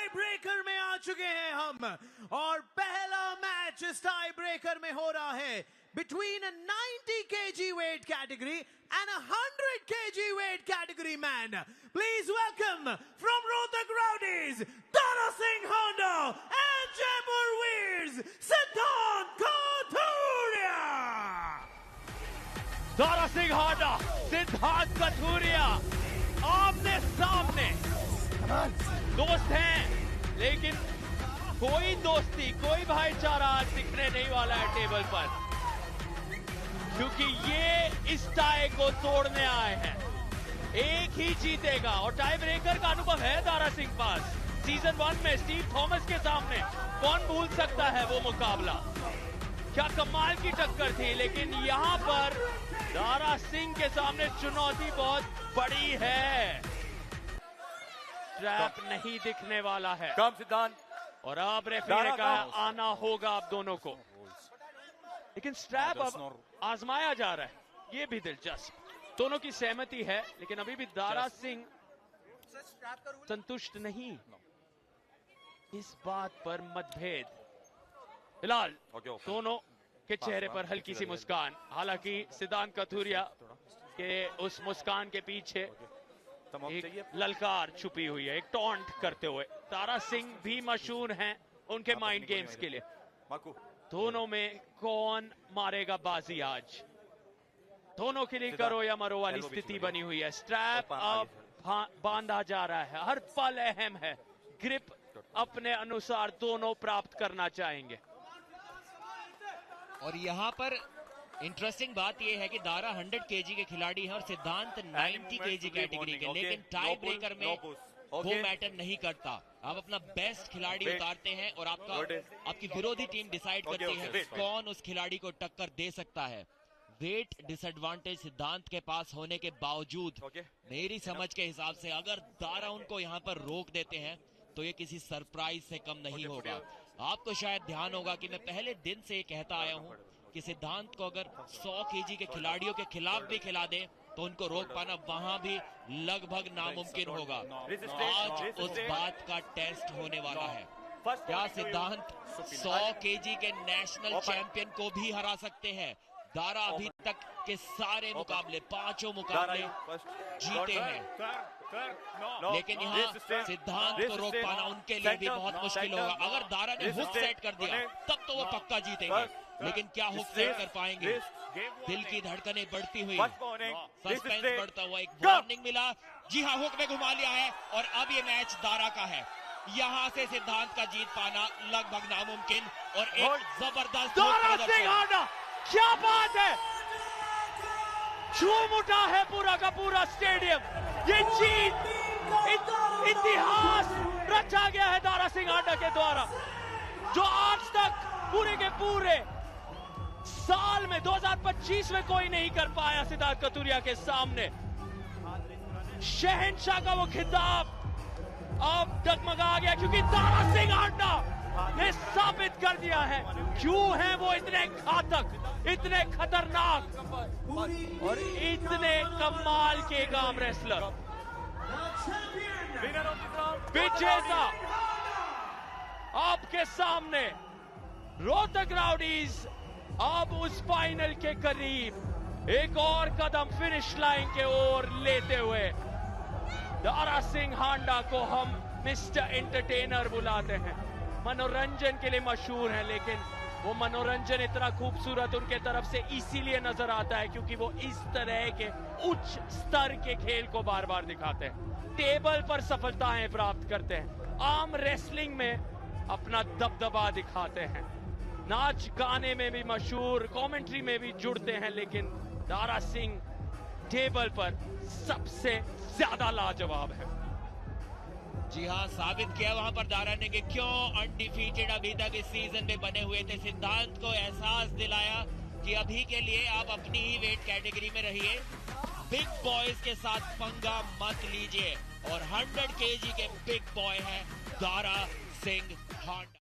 Tie breaker में आ चुके हैं हम और पहला मैच इस टाई ब्रेकर में हो रहा है between a 90 kg weight category and a 100 kg weight category man. Please welcome from Rohtak Rowdies, Dara Singh Honda and Jaipur Weers, Siddhant Kathuria. Dara Singh हांडा, सिद्धांत कथूरिया आमने सामने दोस्त हैं, लेकिन कोई दोस्ती, कोई भाईचारा आज दिखने नहीं वाला है टेबल पर, क्योंकि ये इस टाई को तोड़ने आए हैं। एक ही जीतेगा और टाई ब्रेकर का अनुभव है दारा सिंह पास। सीजन 1 में स्टीव थॉमस के सामने कौन भूल सकता है वो मुकाबला, क्या कमाल की टक्कर थी। लेकिन यहां पर दारा सिंह के सामने चुनौती बहुत बड़ी है। ट्रैप नहीं दिखने वाला है। कम सिद्धांत और अब रेफरी ने कहा आना होगा अब दोनों को, लेकिन स्ट्रैप अब आजमाया जा रहा है, ये भी दिलचस्प। दोनों की सहमति है, लेकिन अभी भी दारा सिंह संतुष्ट नहीं। इस बात पर मतभेद। फिलहाल दोनों के चेहरे पर हल्की सी मुस्कान, हालांकि सिद्धांत कथूरिया के उस मुस्कान के पीछे एक ललकार छुपी हुई है, एक टॉन्ट करते हुए। दारा सिंह भी मशहूर हैं उनके माइंड गेम्स के लिए। दोनों में कौन मारेगा बाजी आज, दोनों के लिए करो या मरो वाली स्थिति बनी हुई है। स्ट्रैप अब बांधा जा रहा है, हर पल अहम है। ग्रिप अपने अनुसार दोनों प्राप्त करना चाहेंगे। और यहाँ पर इंटरेस्टिंग बात यह है कि दारा 100 केजी के खिलाड़ी हैं और सिद्धांत 90 केजी कैटेगरी के, लेकिन टाई ब्रेकर में वो मैटर नहीं करता। आप अपना बेस्ट खिलाड़ी उतारते हैं और आपकी विरोधी टीम डिसाइड करती है कौन उस खिलाड़ी को टक्कर दे सकता है। वेट डिसएडवांटेज सिद्धांत के पास होने के बावजूद मेरी समझ के हिसाब से अगर दारा उनको यहाँ पर रोक देते हैं तो ये किसी सरप्राइज से कम नहीं होगा। आपको शायद ध्यान होगा कि मैं पहले दिन से ये कहता आया हूँ कि सिद्धांत को अगर 100 केजी के खिलाड़ियों के खिलाफ भी खिला दे तो उनको रोक पाना वहां भी लगभग नामुमकिन होगा। आज उस बात का टेस्ट होने वाला है। क्या सिद्धांत 100 केजी के नेशनल चैंपियन को भी हरा सकते हैं? दारा अभी तक के सारे मुकाबले, 5 मुकाबले जीते हैं, लेकिन यहाँ सिद्धांत को रोक पाना उनके लिए भी बहुत मुश्किल होगा। अगर दारा ने हुक सेट कर दिया तब तो वो पक्का जीतेंगे, लेकिन क्या हुक सेट कर पाएंगे? दिल की धड़कनें बढ़ती हुई, सस्पेंस बढ़ता हुआ, एक वार्निंग मिला। जी हाँ, हुक में घुमा लिया है और अब ये मैच दारा का है। यहाँ से सिद्धांत का जीत पाना लगभग नामुमकिन और एक जबरदस्त क्या बात है, झूम उठा है पूरा का पूरा स्टेडियम। ये जीत, इतिहास रचा गया है दारा सिंह हांडा के द्वारा, जो आज तक पूरे के पूरे साल में 2025 में कोई नहीं कर पाया। सिद्धांत कथूरिया के सामने शहंशाह का वो खिताब अब डगमगा गया, क्योंकि दारा सिंह हांडा ने साबित कर दिया है क्यों है वो इतने घातक, इतने खतरनाक और इतने कमाल के आर्म रेसलर। विजेता आपके सामने रोहतक राउडीज अब उस फाइनल के करीब एक और कदम फिनिश लाइन के ओर लेते हुए। दारा सिंह हांडा को हम मिस्टर एंटरटेनर बुलाते हैं, मनोरंजन के लिए मशहूर है, लेकिन वो मनोरंजन इतना खूबसूरत उनके तरफ से इसीलिए नजर आता है क्योंकि वो इस तरह के उच्च स्तर के खेल को बार बार दिखाते हैं, टेबल पर सफलताएं प्राप्त करते हैं, आर्म रेसलिंग में अपना दबदबा दिखाते हैं, नाच गाने में भी मशहूर, कमेंट्री में भी जुड़ते हैं, लेकिन दारा सिंह टेबल पर सबसे ज्यादा लाजवाब है। जी हाँ, साबित किया वहां पर दारा ने कि क्यों अनडिफीटेड अभी तक इस सीजन में बने हुए थे। सिद्धांत को एहसास दिलाया कि अभी के लिए आप अपनी ही वेट कैटेगरी में रहिए, बिग बॉयज के साथ पंगा मत लीजिए। और 100 केजी के बिग बॉय है दारा सिंह हांडा।